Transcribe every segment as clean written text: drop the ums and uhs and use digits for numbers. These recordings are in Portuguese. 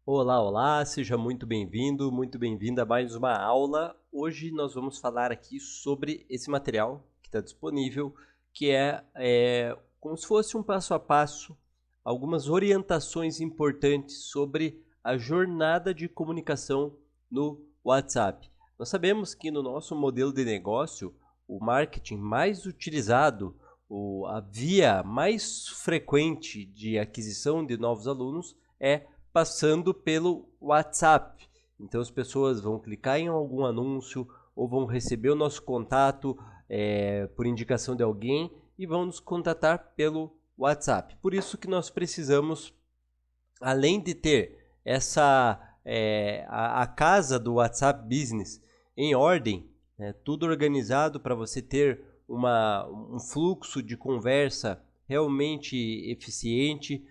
Olá, olá, seja muito bem-vindo, muito bem-vinda a mais uma aula. Hoje nós vamos falar aqui sobre esse material que está disponível, que é como se fosse um passo a passo, algumas orientações importantes sobre a jornada de comunicação no WhatsApp. Nós sabemos que no nosso modelo de negócio, o marketing mais utilizado, a via mais frequente de aquisição de novos alunos é passando pelo WhatsApp. Então as pessoas vão clicar em algum anúncio ou vão receber o nosso contato por indicação de alguém e vão nos contatar pelo WhatsApp. Por isso que nós precisamos, além de ter a casa do WhatsApp Business em ordem, tudo organizado para você ter um fluxo de conversa realmente eficiente,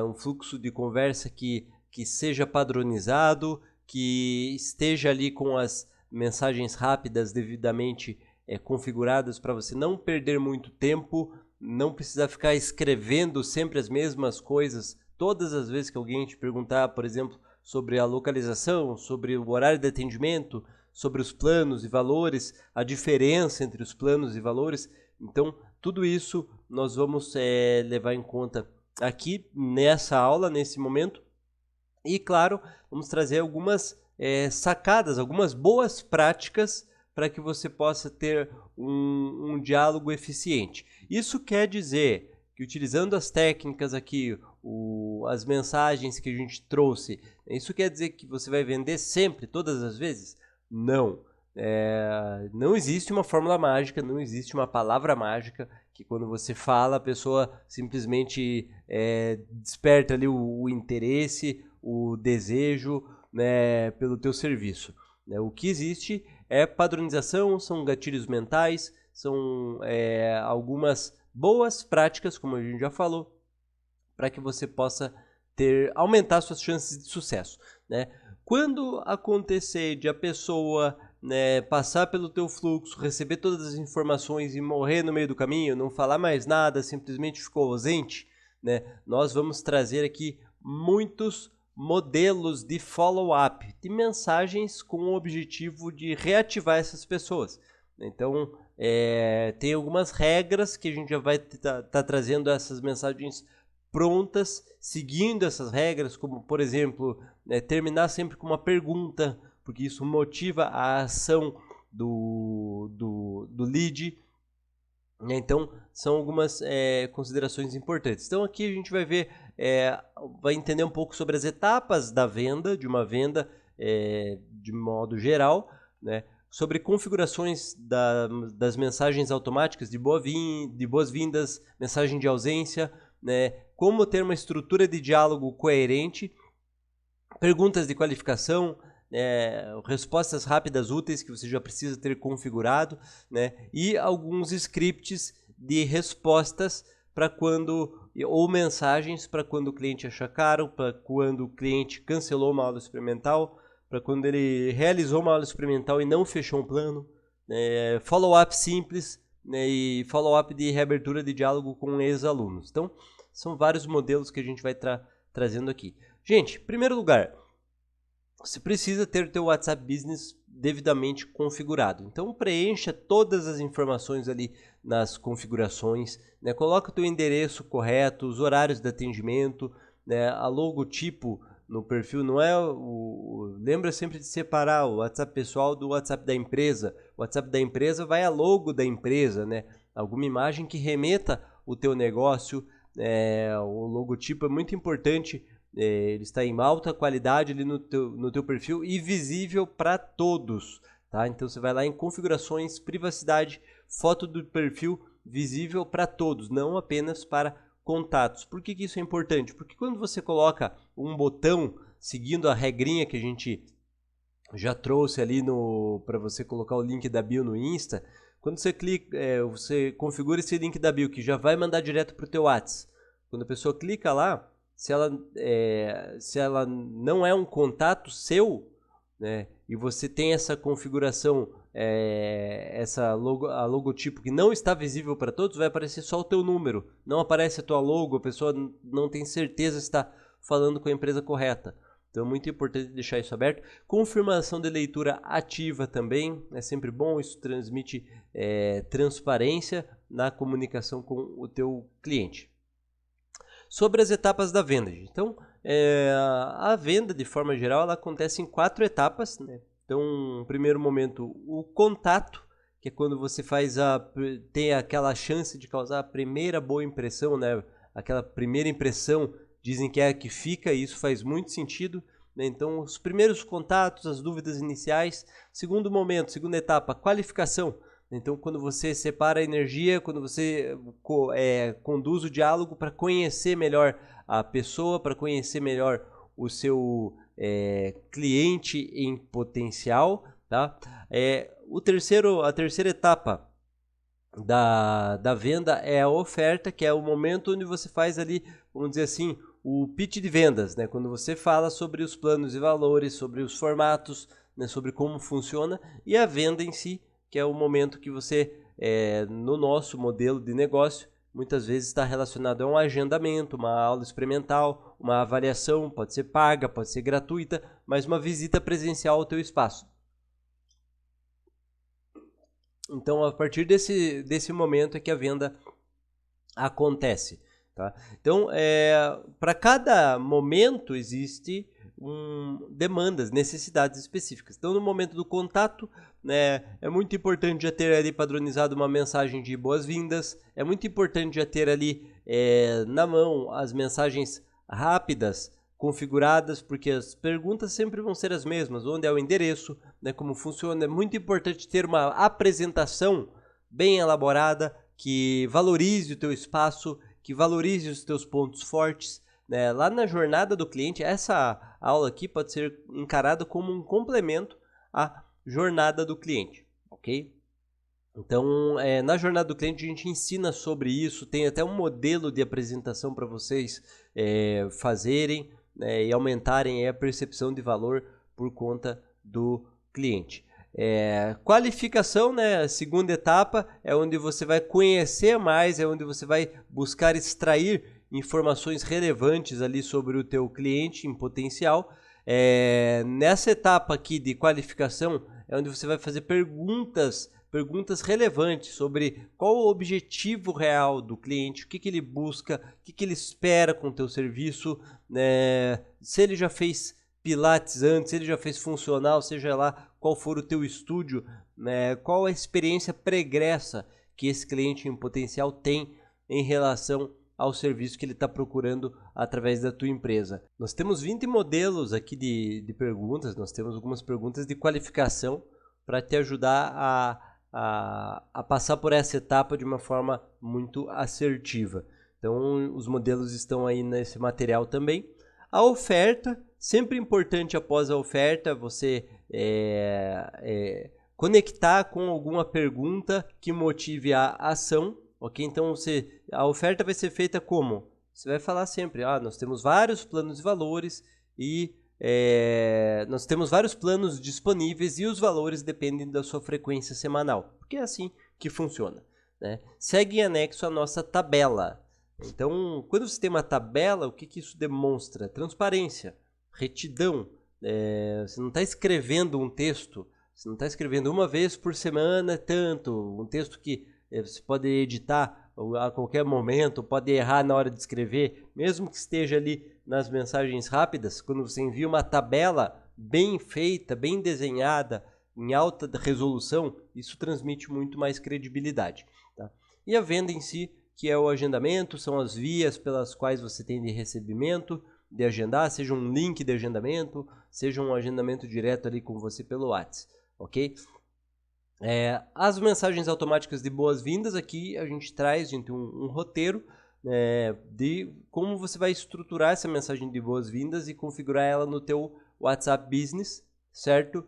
um fluxo de conversa que seja padronizado, que esteja ali com as mensagens rápidas devidamente configuradas para você não perder muito tempo, não precisar ficar escrevendo sempre as mesmas coisas todas as vezes que alguém te perguntar, por exemplo, sobre a localização, sobre o horário de atendimento, sobre os planos e valores, a diferença entre os planos e valores. Então, tudo isso nós vamos levar em conta aqui nessa aula, nesse momento. E, claro, vamos trazer algumas sacadas, algumas boas práticas para que você possa ter um diálogo eficiente. Isso quer dizer que, utilizando as técnicas aqui, as mensagens que a gente trouxe, isso quer dizer que você vai vender sempre, todas as vezes? Não. Não existe uma fórmula mágica, não existe uma palavra mágica que quando você fala a pessoa simplesmente desperta ali o interesse, o desejo, né, pelo teu serviço. O que existe é padronização, são gatilhos mentais, são algumas boas práticas, como a gente já falou, para que você possa aumentar suas chances de sucesso, né? Quando acontecer de a pessoa passar pelo teu fluxo, receber todas as informações e morrer no meio do caminho, não falar mais nada, simplesmente ficou ausente, né? Nós vamos trazer aqui muitos modelos de follow-up, de mensagens com o objetivo de reativar essas pessoas. Então, tem algumas regras que a gente já vai tá trazendo essas mensagens prontas, seguindo essas regras, como, por exemplo, terminar sempre com uma pergunta, porque isso motiva a ação do lead. Então, são algumas considerações importantes. Então, aqui a gente vai ver, vai entender um pouco sobre as etapas da venda, de uma venda de modo geral, né? Sobre configurações das mensagens automáticas de boas-vindas, mensagem de ausência, né? Como ter uma estrutura de diálogo coerente, perguntas de qualificação, respostas rápidas úteis que você já precisa ter configurado, né? E alguns scripts de respostas para ou mensagens para quando o cliente achar caro, para quando o cliente cancelou uma aula experimental, para quando ele realizou uma aula experimental e não fechou um plano, follow-up simples, né? E follow-up de reabertura de diálogo com ex-alunos. Então, são vários modelos que a gente vai trazendo aqui. Gente, em primeiro lugar, você precisa ter o teu WhatsApp Business devidamente configurado. Então, preencha todas as informações ali nas configurações, né? Coloca o teu endereço correto, os horários de atendimento, né? A logotipo no perfil não é lembra sempre de separar o WhatsApp pessoal do WhatsApp da empresa. O WhatsApp da empresa vai a logo da empresa, né? Alguma imagem que remeta o teu negócio. O logotipo é muito importante, ele está em alta qualidade ali no teu perfil e visível para todos, tá? Então você vai lá em configurações, privacidade, foto do perfil visível para todos, não apenas para contatos. Por que isso é importante? Porque quando você coloca um botão seguindo a regrinha que a gente já trouxe ali para você colocar o link da bio no Insta, quando você clica, você configura esse link da bio que já vai mandar direto para o teu WhatsApp. Quando a pessoa clica lá, se ela não é um contato seu, né, e você tem essa configuração, a logotipo que não está visível para todos, vai aparecer só o teu número, não aparece a tua logo, a pessoa não tem certeza se está falando com a empresa correta. Então é muito importante deixar isso aberto. Confirmação de leitura ativa também, é sempre bom, isso transmite transparência na comunicação com o teu cliente. Sobre as etapas da venda, então a venda de forma geral ela acontece em 4 etapas, né? Então, no primeiro momento, o contato, que é quando você tem aquela chance de causar a primeira boa impressão, né? Aquela primeira impressão, dizem que é a que fica, e isso faz muito sentido, né? Então, os primeiros contatos, as dúvidas iniciais. Segundo momento, segunda etapa, qualificação. Então, quando você separa a energia, quando você conduz o diálogo para conhecer melhor a pessoa, para conhecer melhor o seu cliente em potencial, tá? A terceira etapa da venda é a oferta, que é o momento onde você faz ali, vamos dizer assim, o pitch de vendas, né? Quando você fala sobre os planos e valores, sobre os formatos, né? Sobre como funciona, e a venda em si, que é o momento que você, no nosso modelo de negócio, muitas vezes está relacionado a um agendamento, uma aula experimental, uma avaliação, pode ser paga, pode ser gratuita, mas uma visita presencial ao teu espaço. Então, a partir desse momento é que a venda acontece. Tá? Então, para cada momento existe demandas, necessidades específicas. Então, no momento do contato, né, é muito importante já ter ali padronizado uma mensagem de boas-vindas, é muito importante já ter ali na mão as mensagens rápidas, configuradas, porque as perguntas sempre vão ser as mesmas, onde é o endereço, né, como funciona. É muito importante ter uma apresentação bem elaborada, que valorize o teu espaço, que valorize os teus pontos fortes, né? Lá na jornada do cliente, essa aula aqui pode ser encarada como um complemento à jornada do cliente, ok? Então, na jornada do cliente a gente ensina sobre isso, tem até um modelo de apresentação para vocês fazerem, né, e aumentarem a percepção de valor por conta do cliente. Qualificação, né? A segunda etapa é onde você vai conhecer mais, é onde você vai buscar extrair informações relevantes ali sobre o teu cliente em potencial. Nessa etapa aqui de qualificação é onde você vai fazer perguntas relevantes sobre qual o objetivo real do cliente, o que ele busca, o que ele espera com o teu serviço, né? Se ele já fez Pilates antes, se ele já fez funcional, seja lá qual for o teu estúdio, né? Qual a experiência pregressa que esse cliente em potencial tem em relação ao serviço que ele está procurando através da tua empresa. Nós temos 20 modelos aqui de perguntas, nós temos algumas perguntas de qualificação para te ajudar a passar por essa etapa de uma forma muito assertiva. Então, os modelos estão aí nesse material também. A oferta, sempre importante após a oferta, você conectar com alguma pergunta que motive a ação, ok? Então, a oferta vai ser feita como? Você vai falar sempre, nós temos vários planos de valores e nós temos vários planos disponíveis e os valores dependem da sua frequência semanal, porque é assim que funciona, né? Segue em anexo a nossa tabela. Então, quando você tem uma tabela, o que isso demonstra? Transparência, retidão. Você não está escrevendo um texto, você não está escrevendo uma vez por semana, um texto que você pode editar a qualquer momento, pode errar na hora de escrever, mesmo que esteja ali nas mensagens rápidas. Quando você envia uma tabela bem feita, bem desenhada, em alta resolução, isso transmite muito mais credibilidade, tá? E a venda em si, que é o agendamento, são as vias pelas quais você tem de recebimento, de agendar, seja um link de agendamento, seja um agendamento direto ali com você pelo WhatsApp, ok? As mensagens automáticas de boas-vindas, aqui a gente traz, gente, um roteiro de como você vai estruturar essa mensagem de boas-vindas e configurar ela no teu WhatsApp Business, certo?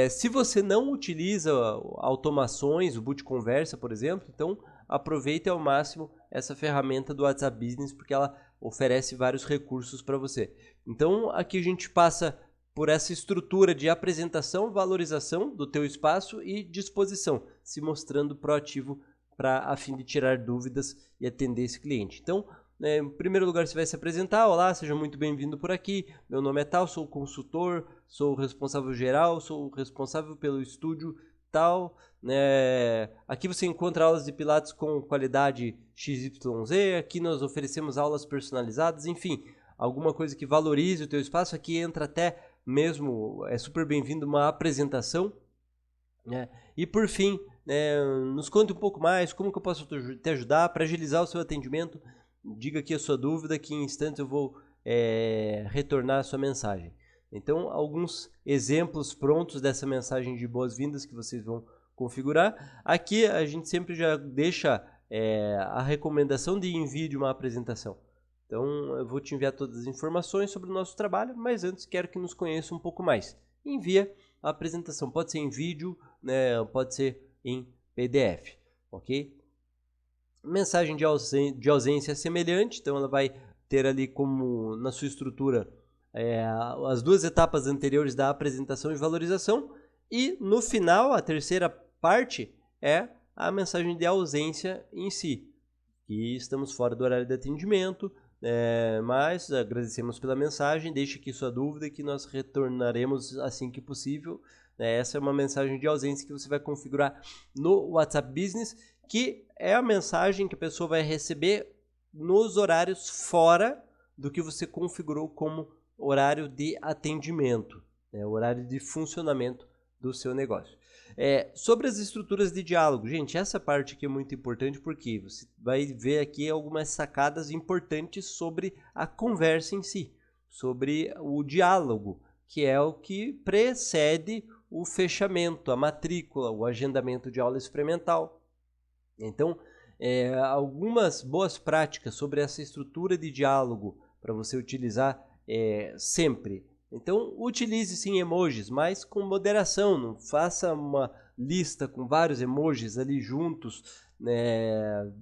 Se você não utiliza automações, o Boot Conversa, por exemplo, então aproveite ao máximo essa ferramenta do WhatsApp Business, porque ela oferece vários recursos para você. Então, aqui a gente passa por essa estrutura de apresentação, valorização do teu espaço e disposição, se mostrando proativo a fim de tirar dúvidas e atender esse cliente. Então, né? Em primeiro lugar, você vai se apresentar. Olá, seja muito bem-vindo por aqui. Meu nome é tal, sou consultor, sou responsável geral, sou responsável pelo estúdio tal. Né? Aqui você encontra aulas de Pilates com qualidade XYZ. Aqui nós oferecemos aulas personalizadas, enfim, alguma coisa que valorize o teu espaço. Aqui entra até mesmo, é super bem-vindo uma apresentação, né? E por fim, né, nos conte um pouco mais, como que eu posso te ajudar para agilizar o seu atendimento. Diga aqui a sua dúvida, que em instantes eu vou retornar a sua mensagem. Então, alguns exemplos prontos dessa mensagem de boas-vindas que vocês vão configurar. Aqui a gente sempre já deixa a recomendação de envio de uma apresentação. Então, eu vou te enviar todas as informações sobre o nosso trabalho, mas antes quero que nos conheça um pouco mais. Envia a apresentação, pode ser em vídeo, né, pode ser em PDF, ok? Mensagem de ausência semelhante, então ela vai ter ali como na sua estrutura as duas etapas anteriores da apresentação e valorização, e no final, a terceira parte é a mensagem de ausência em si, que estamos fora do horário de atendimento, mas agradecemos pela mensagem, deixe aqui sua dúvida que nós retornaremos assim que possível. Essa é uma mensagem de ausência que você vai configurar no WhatsApp Business, que é a mensagem que a pessoa vai receber nos horários fora do que você configurou como horário de atendimento, horário de funcionamento do seu negócio. Sobre as estruturas de diálogo, gente, essa parte aqui é muito importante porque você vai ver aqui algumas sacadas importantes sobre a conversa em si, sobre o diálogo, que é o que precede o fechamento, a matrícula, o agendamento de aula experimental. Então, algumas boas práticas sobre essa estrutura de diálogo para você utilizar sempre. Então, utilize sim emojis, mas com moderação, não faça uma lista com vários emojis ali juntos,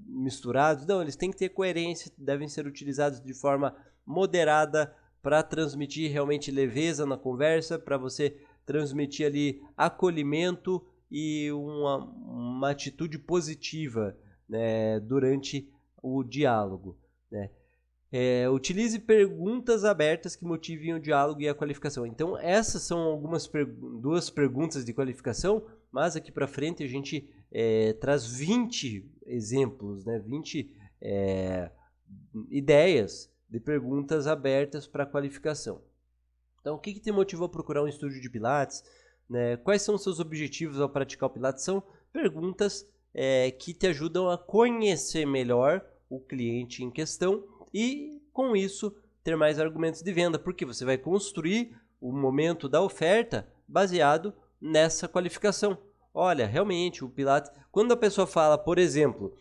misturados. Não, eles têm que ter coerência, devem ser utilizados de forma moderada para transmitir realmente leveza na conversa, para você transmitir ali acolhimento e uma atitude positiva, né, durante o diálogo, né? Utilize perguntas abertas que motivem o diálogo e a qualificação. Então, essas são algumas duas perguntas de qualificação, mas aqui para frente a gente traz 20 exemplos, né? 20 ideias de perguntas abertas para qualificação. Então, o que te motivou a procurar um estúdio de Pilates? Né? Quais são os seus objetivos ao praticar o Pilates? São perguntas que te ajudam a conhecer melhor o cliente em questão e, com isso, ter mais argumentos de venda, porque você vai construir o momento da oferta baseado nessa qualificação. Olha, realmente, o Pilates... Quando a pessoa fala, por exemplo,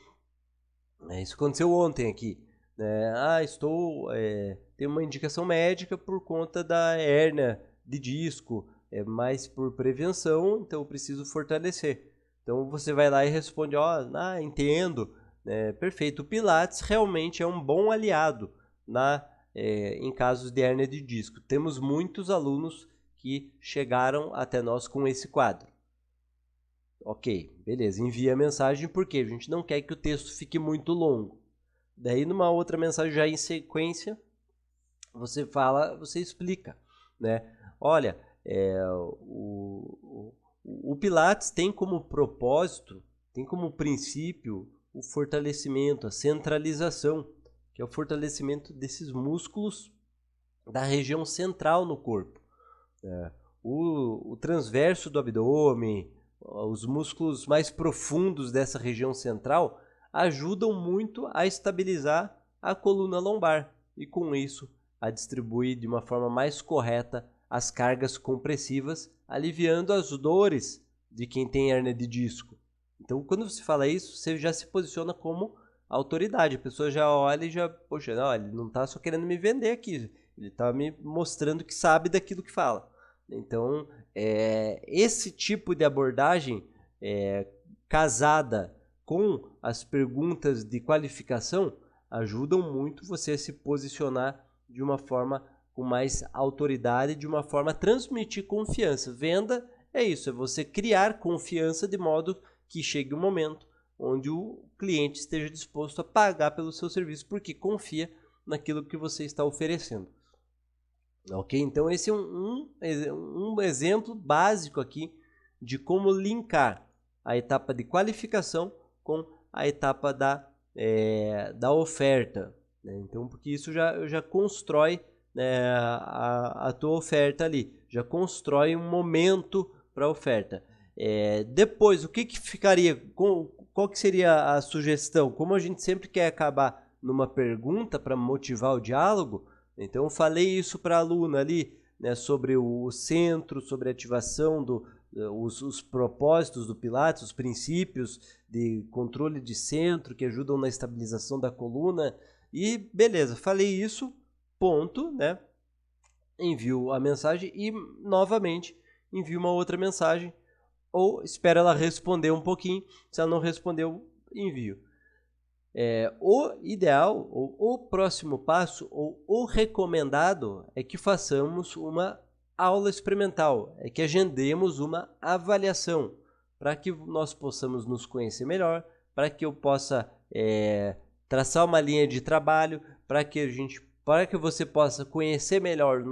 isso aconteceu ontem aqui, tenho uma indicação médica por conta da hérnia de disco, mais por prevenção, então eu preciso fortalecer. Então você vai lá e responde, entendo, perfeito. O Pilates realmente é um bom aliado em casos de hérnia de disco. Temos muitos alunos que chegaram até nós com esse quadro. Ok, beleza, envia a mensagem porque a gente não quer que o texto fique muito longo. Daí numa outra mensagem já em sequência, você explica, né? Olha, o Pilates tem como propósito, tem como princípio o fortalecimento, a centralização, que é o fortalecimento desses músculos da região central no corpo. O transverso do abdômen, os músculos mais profundos dessa região central ajudam muito a estabilizar a coluna lombar e, com isso, a distribuir de uma forma mais correta as cargas compressivas, aliviando as dores de quem tem hérnia de disco. Então, quando você fala isso, você já se posiciona como autoridade. A pessoa já olha e já, poxa, não, ele não está só querendo me vender aqui, ele está me mostrando que sabe daquilo que fala. Então, esse tipo de abordagem casada com as perguntas de qualificação ajudam muito você a se posicionar de uma forma com mais autoridade, de uma forma a transmitir confiança. Venda é isso, é você criar confiança de modo que chegue um momento onde o cliente esteja disposto a pagar pelo seu serviço, porque confia naquilo que você está oferecendo. Ok? Então esse é um exemplo básico aqui de como linkar a etapa de qualificação com a etapa da oferta, né? Então, porque isso já constrói, né, a tua oferta ali, já constrói um momento para a oferta. Depois, o que ficaria, qual que seria a sugestão? Como a gente sempre quer acabar numa pergunta para motivar o diálogo, então eu falei isso para a aluna ali, né, sobre o centro, sobre a ativação os propósitos do Pilates, os princípios de controle de centro que ajudam na estabilização da coluna. E beleza, falei isso, ponto, né? Envio a mensagem e novamente envio uma outra mensagem ou espero ela responder um pouquinho. Se ela não respondeu, envio. O ideal, ou o próximo passo, ou o recomendado é que façamos uma aula experimental, é que agendemos uma avaliação, para que nós possamos nos conhecer melhor, para que eu possa traçar uma linha de trabalho, para que você possa conhecer melhor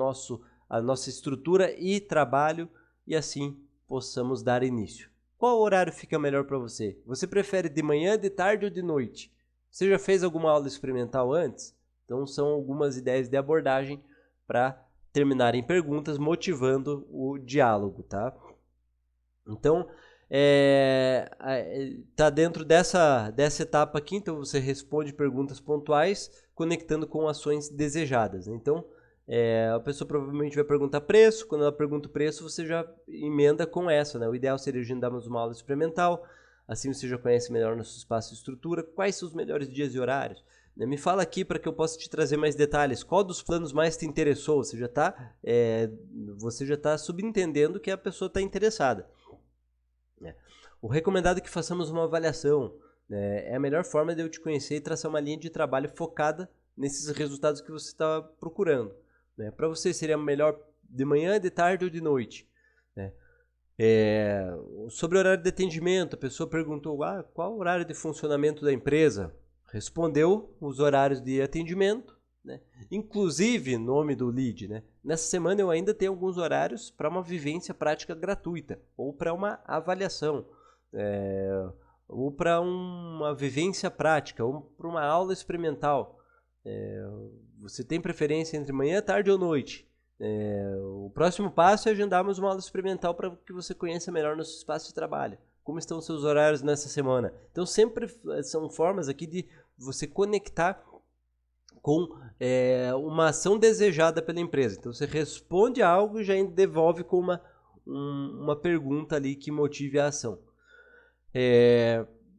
a nossa estrutura e trabalho, e assim possamos dar início. Qual horário fica melhor para você? Você prefere de manhã, de tarde ou de noite? Você já fez alguma aula experimental antes? Então são algumas ideias de abordagem para terminar em perguntas, motivando o diálogo, tá? Então, tá dentro dessa etapa aqui, então você responde perguntas pontuais, conectando com ações desejadas. Então, a pessoa provavelmente vai perguntar preço, quando ela pergunta o preço, você já emenda com essa, né? O ideal seria agendarmos uma aula experimental, assim você já conhece melhor nosso espaço e estrutura, quais são os melhores dias e horários. Me fala aqui para que eu possa te trazer mais detalhes. Qual dos planos mais te interessou? Você já tá subentendendo que a pessoa está interessada. O recomendado é que façamos uma avaliação. É a melhor forma de eu te conhecer e traçar uma linha de trabalho focada nesses resultados que você está procurando. Para você seria melhor de manhã, de tarde ou de noite? Sobre o horário de atendimento, a pessoa perguntou qual o horário de funcionamento da empresa. Respondeu os horários de atendimento, né? Inclusive nome do lead, né? Nessa semana eu ainda tenho alguns horários para uma vivência prática gratuita ou para uma avaliação, ou para uma vivência prática ou para uma aula experimental. Você tem preferência entre manhã, tarde ou noite? O próximo passo é agendarmos uma aula experimental para que você conheça melhor nosso espaço de trabalho. Como estão os seus horários nessa semana? Então sempre são formas aqui de você conectar com uma ação desejada pela empresa. Então você responde algo e já devolve com uma pergunta ali que motive a ação.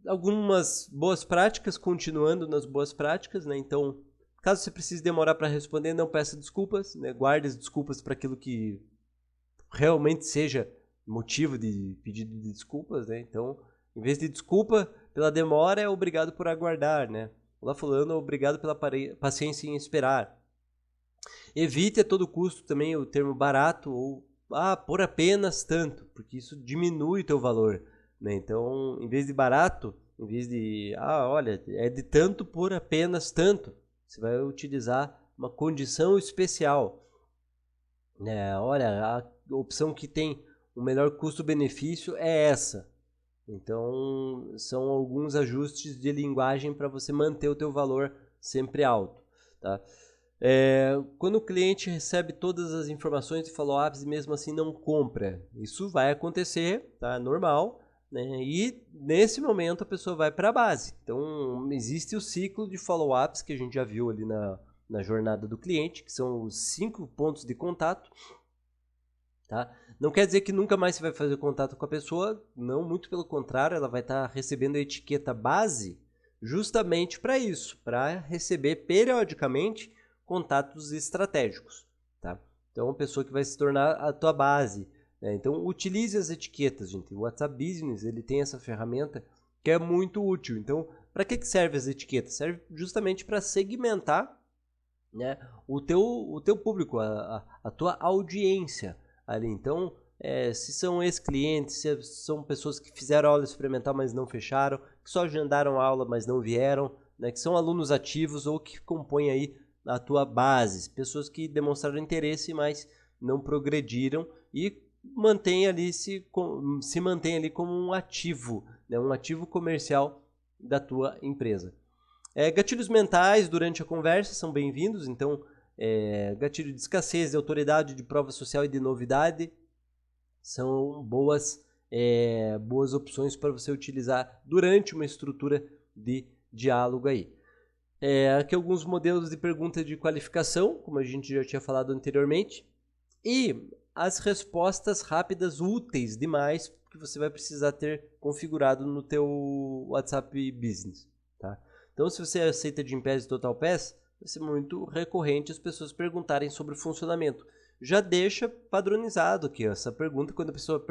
Algumas boas práticas, continuando nas boas práticas, né? Então, caso você precise demorar para responder, não peça desculpas, né? Guarde as desculpas para aquilo que realmente seja motivo de pedido de desculpas, né? Então, em vez de desculpa pela demora, é obrigado por aguardar, né? Olá fulano, obrigado pela paciência em esperar. Evite a todo custo também o termo barato ou por apenas tanto, porque isso diminui o teu valor, né? Então, em vez de barato, em vez de, olha, é de tanto por apenas tanto, você vai utilizar uma condição especial. Olha, a opção que tem o melhor custo-benefício é essa. Então, são alguns ajustes de linguagem para você manter o teu valor sempre alto, tá? Quando o cliente recebe todas as informações e follow-ups e mesmo assim não compra, isso vai acontecer, tá? Normal, né? E nesse momento a pessoa vai para a base. Então, existe o ciclo de follow-ups que a gente já viu ali na jornada do cliente, que são os 5 pontos de contato. Tá? Não quer dizer que nunca mais você vai fazer contato com a pessoa, não, muito pelo contrário, ela vai estar recebendo a etiqueta base justamente para isso, para receber periodicamente contatos estratégicos. Tá? Então, uma pessoa que vai se tornar a tua base, né? Então, utilize as etiquetas, gente. O WhatsApp Business ele tem essa ferramenta que é muito útil. Então, para que serve as etiquetas? Serve justamente para segmentar, né, o teu público, a tua audiência ali. Então, se são ex-clientes, se são pessoas que fizeram aula experimental, mas não fecharam, que só agendaram aula, mas não vieram, né, que são alunos ativos ou que compõem aí a tua base, pessoas que demonstraram interesse, mas não progrediram e se mantém ali como um ativo, né, um ativo comercial da tua empresa. Gatilhos mentais durante a conversa são bem-vindos, então gatilho de escassez, de autoridade, de prova social e de novidade são boas opções para você utilizar durante uma estrutura de diálogo aí. Aqui alguns modelos de pergunta de qualificação, como a gente já tinha falado anteriormente, e as respostas rápidas úteis demais que você vai precisar ter configurado no teu WhatsApp Business, tá? Então, se você aceita Gympass e TotalPass, vai ser muito recorrente as pessoas perguntarem sobre o funcionamento. Já deixa padronizado aqui essa pergunta, quando a pessoa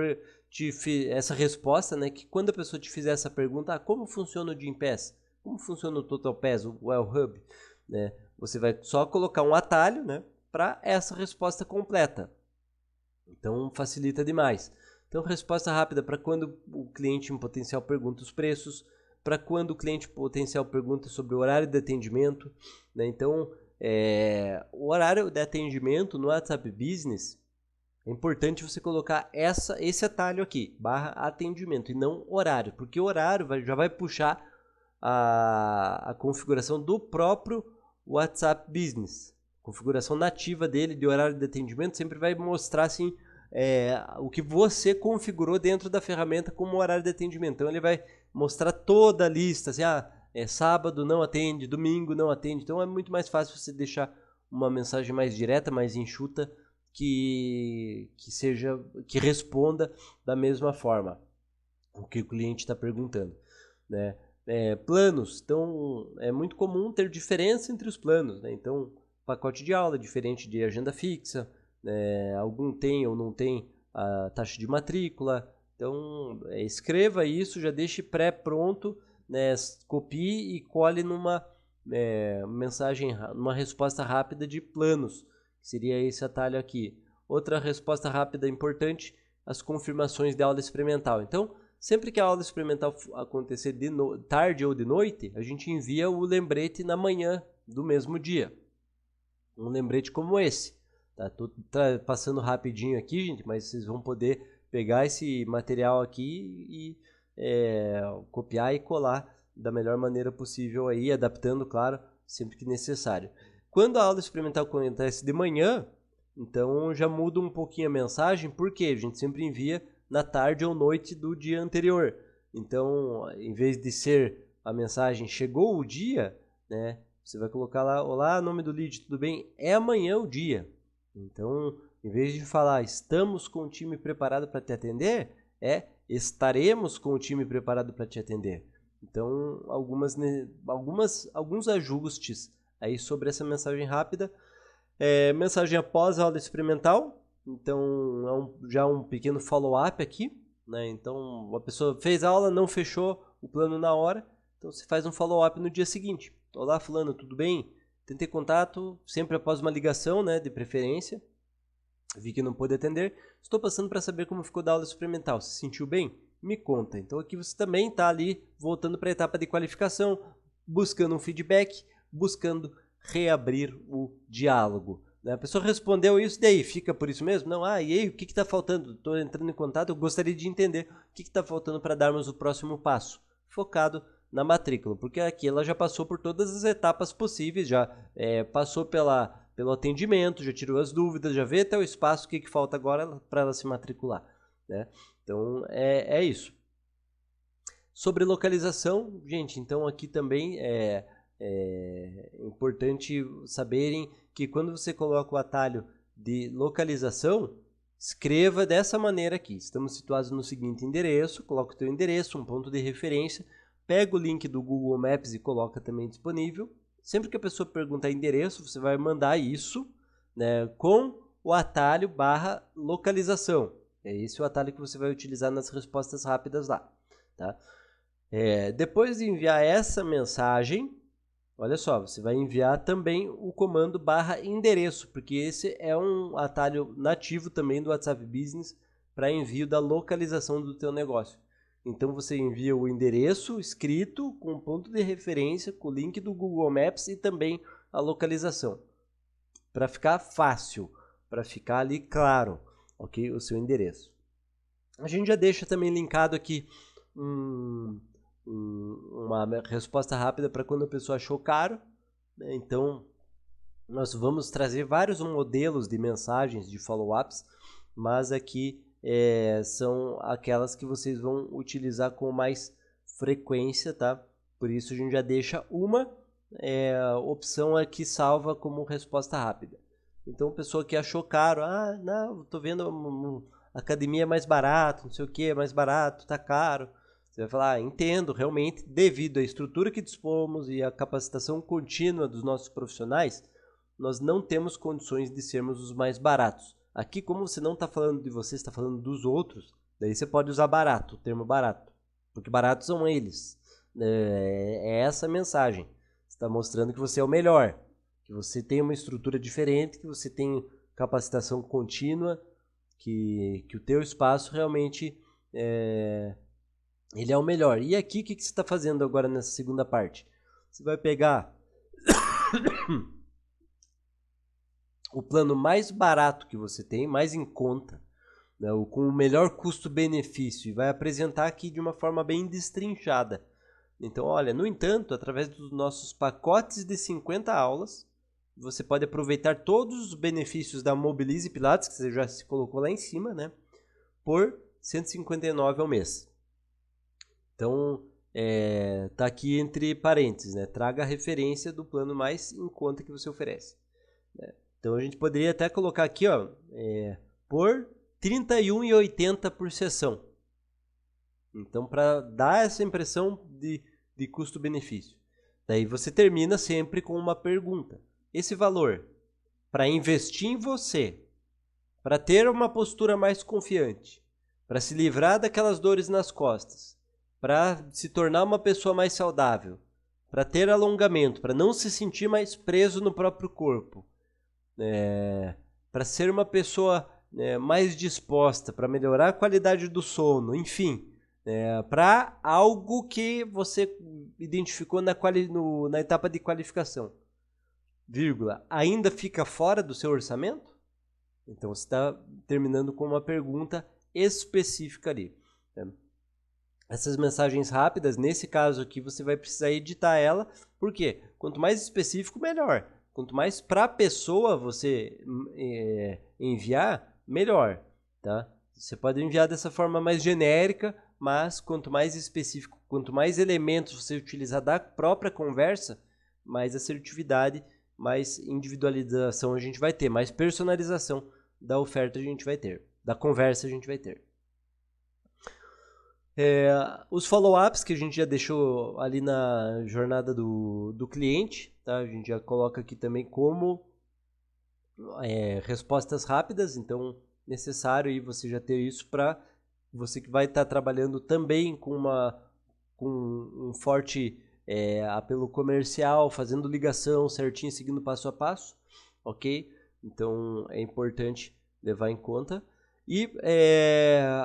essa resposta, né, que quando a pessoa te fizer essa pergunta, como funciona o Gympass? Como funciona o TotalPass, o Well Hub? Né? Você vai só colocar um atalho, né, para essa resposta completa. Então facilita demais. Então resposta rápida para quando o cliente em potencial pergunta os preços, para quando o cliente potencial pergunta sobre o horário de atendimento, né? Então o horário de atendimento no WhatsApp Business é importante você colocar esse atalho aqui, /atendimento, e não horário, porque o horário já vai puxar a configuração do próprio WhatsApp Business. A configuração nativa dele de horário de atendimento sempre vai mostrar assim, o que você configurou dentro da ferramenta como horário de atendimento. Então ele vai mostrar toda a lista, assim, sábado não atende, domingo não atende. Então é muito mais fácil você deixar uma mensagem mais direta, mais enxuta, que responda da mesma forma o que o cliente está perguntando, né? Planos, então é muito comum ter diferença entre os planos, né? Então pacote de aula diferente de agenda fixa, algum tem ou não tem a taxa de matrícula. Então escreva isso, já deixe pré-pronto, né? Copie e cole numa mensagem, numa resposta rápida de planos, que seria esse atalho aqui. Outra resposta rápida importante, as confirmações de aula experimental. Então sempre que a aula experimental acontecer tarde ou de noite, a gente envia o lembrete na manhã do mesmo dia. Um lembrete como esse. Tô passando rapidinho aqui, gente, mas vocês vão poder pegar esse material aqui e copiar e colar da melhor maneira possível aí, adaptando, claro, sempre que necessário. Quando a aula experimental acontece de manhã, então já muda um pouquinho a mensagem, porque a gente sempre envia na tarde ou noite do dia anterior. Então, em vez de ser a mensagem chegou o dia, né, você vai colocar lá, olá, nome do lead, tudo bem? É amanhã o dia. Então, em vez de falar estamos com o time preparado para te atender, estaremos com o time preparado para te atender. Então, alguns ajustes aí sobre essa mensagem rápida. Mensagem após a aula experimental. Então, já um pequeno follow-up aqui, né? Então, a pessoa fez a aula, não fechou o plano na hora, então você faz um follow-up no dia seguinte. Olá, fulano, tudo bem? Tentei contato, sempre após uma ligação, né, de preferência. Vi que não pôde atender. Estou passando para saber como ficou da aula experimental. Se sentiu bem? Me conta. Então, aqui você também está ali, voltando para a etapa de qualificação, buscando um feedback, buscando reabrir o diálogo. A pessoa respondeu isso, daí fica por isso mesmo? Não, e aí, o que está faltando? Estou entrando em contato, eu gostaria de entender o que está faltando para darmos o próximo passo, focado na matrícula, porque aqui ela já passou por todas as etapas possíveis, já passou pelo atendimento, já tirou as dúvidas, já vê até o espaço, o que falta agora para ela se matricular, né? Então, é isso. Sobre localização, gente, então aqui também é importante saberem que quando você coloca o atalho de localização, escreva dessa maneira aqui. Estamos situados no seguinte endereço, coloca o teu endereço, um ponto de referência, pega o link do Google Maps e coloca também disponível. Sempre que a pessoa perguntar endereço, você vai mandar isso, né, com o atalho /localização. É esse o atalho que você vai utilizar nas respostas rápidas lá, tá? Depois de enviar essa mensagem, olha só, você vai enviar também o comando /endereço, porque esse é um atalho nativo também do WhatsApp Business para envio da localização do teu negócio. Então você envia o endereço escrito com ponto de referência, com o link do Google Maps e também a localização. Para ficar fácil, para ficar ali claro, ok? O seu endereço. A gente já deixa também linkado aqui uma resposta rápida para quando a pessoa achou caro, né? Então, nós vamos trazer vários modelos de mensagens de follow-ups, mas aqui são aquelas que vocês vão utilizar com mais frequência, tá? Por isso a gente já deixa uma opção aqui salva como resposta rápida. Então, pessoa que achou caro, não, tô vendo academia é mais barato, não sei o que, é mais barato, tá caro. Você vai falar, entendo, realmente, devido à estrutura que dispomos e à capacitação contínua dos nossos profissionais, nós não temos condições de sermos os mais baratos. Aqui, como você não está falando de você, está falando dos outros, daí você pode usar barato, o termo barato, porque baratos são eles. É essa a mensagem. Você está mostrando que você é o melhor, que você tem uma estrutura diferente, que você tem capacitação contínua, que o teu espaço realmente ele é o melhor. E aqui, o que você está fazendo agora nessa segunda parte? Você vai pegar o plano mais barato que você tem, mais em conta, né, com o melhor custo-benefício, e vai apresentar aqui de uma forma bem destrinchada. Então, olha, no entanto, através dos nossos pacotes de 50 aulas, você pode aproveitar todos os benefícios da Mobilize Pilates, que você já se colocou lá em cima, né, por R$ 159 ao mês. Então, tá aqui entre parênteses, né, traga a referência do plano mais em conta que você oferece, né. Então a gente poderia até colocar aqui, ó, por R$ 31,80 por sessão. Então, para dar essa impressão de custo-benefício. Daí você termina sempre com uma pergunta. Esse valor, para investir em você, para ter uma postura mais confiante, para se livrar daquelas dores nas costas, para se tornar uma pessoa mais saudável, para ter alongamento, para não se sentir mais preso no próprio corpo, para ser uma pessoa mais disposta, para melhorar a qualidade do sono, enfim, para algo que você identificou na etapa de qualificação, vírgula, ainda fica fora do seu orçamento? Então você está terminando com uma pergunta específica ali, né? Essas mensagens rápidas, nesse caso aqui, você vai precisar editar ela, porque quanto mais específico, melhor. Quanto mais para a pessoa você enviar, melhor, tá? Você pode enviar dessa forma mais genérica, mas quanto mais específico, quanto mais elementos você utilizar da própria conversa, mais assertividade, mais individualização a gente vai ter, mais personalização da oferta a gente vai ter, da conversa a gente vai ter. Os follow-ups que a gente já deixou ali na jornada do cliente, tá? A gente já coloca aqui também como respostas rápidas, então necessário aí você já ter isso para você que vai estar trabalhando também com um forte apelo comercial, fazendo ligação certinho, seguindo passo a passo, ok? Então é importante levar em conta. E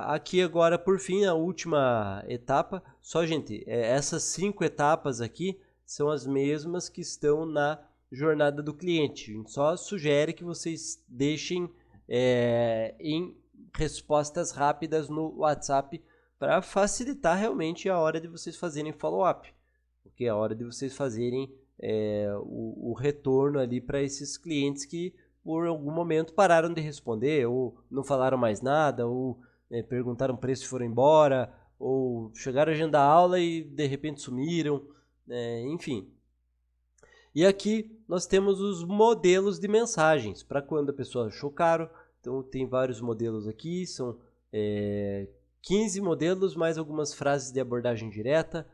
aqui agora, por fim, a última etapa. Só, gente, essas 5 etapas aqui são as mesmas que estão na jornada do cliente. A gente só sugere que vocês deixem em respostas rápidas no WhatsApp para facilitar realmente a hora de vocês fazerem follow-up. Porque é a hora de vocês fazerem o retorno ali para esses clientes que por algum momento pararam de responder, ou não falaram mais nada, ou perguntaram preço e foram embora, ou chegaram a agendar a aula e de repente sumiram, enfim. E aqui nós temos os modelos de mensagens, para quando a pessoa achou caro. Então tem vários modelos aqui, são 15 modelos, mais algumas frases de abordagem direta.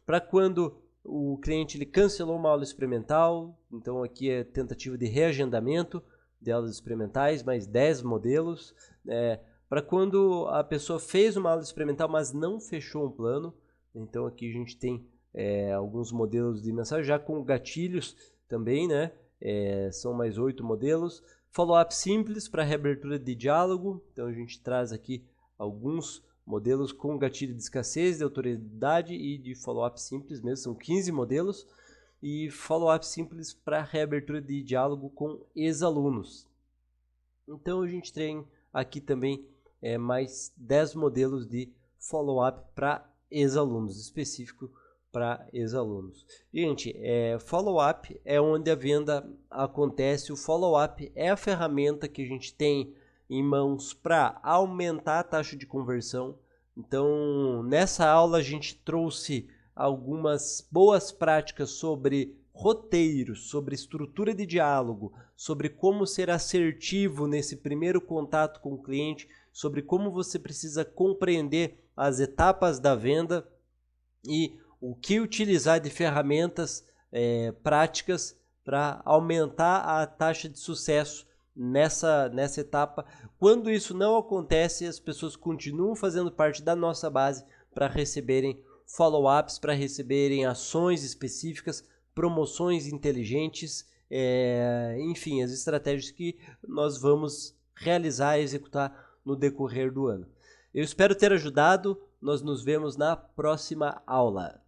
Para quando o cliente ele cancelou uma aula experimental, então aqui é tentativa de reagendamento de aulas experimentais, mais 10 modelos. Para quando a pessoa fez uma aula experimental, mas não fechou um plano, então aqui a gente tem alguns modelos de mensagem, já com gatilhos também, né? São mais 8 modelos. Follow-up simples para reabertura de diálogo, então a gente traz aqui alguns modelos com gatilho de escassez, de autoridade e de follow-up simples mesmo, são 15 modelos, e follow-up simples para reabertura de diálogo com ex-alunos. Então a gente tem aqui também mais 10 modelos de follow-up para ex-alunos, específico para ex-alunos. Gente, follow-up é onde a venda acontece, o follow-up é a ferramenta que a gente tem em mãos para aumentar a taxa de conversão. Então, nessa aula a gente trouxe algumas boas práticas sobre roteiros, sobre estrutura de diálogo, sobre como ser assertivo nesse primeiro contato com o cliente, sobre como você precisa compreender as etapas da venda e o que utilizar de ferramentas práticas para aumentar a taxa de sucesso nessa etapa. Quando isso não acontece, as pessoas continuam fazendo parte da nossa base para receberem follow-ups, para receberem ações específicas, promoções inteligentes, enfim, as estratégias que nós vamos realizar e executar no decorrer do ano. Eu espero ter ajudado, nós nos vemos na próxima aula.